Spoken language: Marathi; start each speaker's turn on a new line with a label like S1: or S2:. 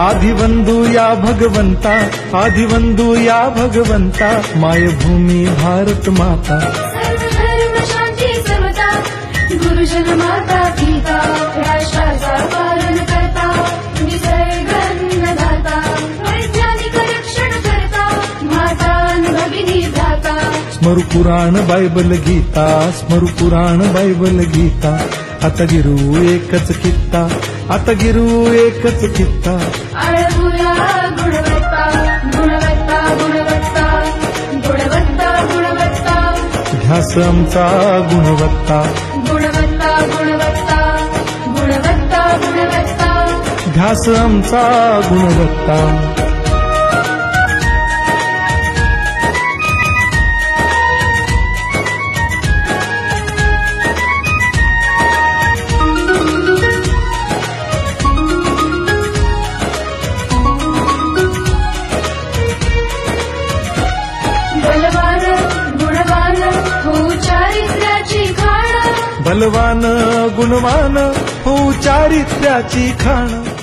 S1: आदिवंदू या भगवंता, आदिवंदू या भगवंता, मायभूमी भारत माता.
S2: धर्म शांती समता, गुरुजन माता पिता, राष्ट्राचा पालन करता, निसर्ग अन्नदाता, वैज्ञानिक रक्षण करता, माता भगिनी भ्राता.
S1: स्मरू पुराण बायबल गीता, स्मरू पुराण बायबल गीता. आता गिरू एकच कित्ता, आता गिरू एकच कित्ता.
S2: आळवूया गुणवत्ता, गुणवत्ता, गुणवत्ता, गुणवत्ता, गुणवत्ता.
S1: ध्यास आमचा गुणवत्ता,
S2: गुणवत्ता, गुणवत्ता, गुणवत्ता, गुणवत्ता.
S1: ध्यास आमचा गुणवत्ता.
S2: बलवान गुणवान हो चारित्र्याची खाण.
S1: बलवान गुणवान हो चारित्र्याची खाण.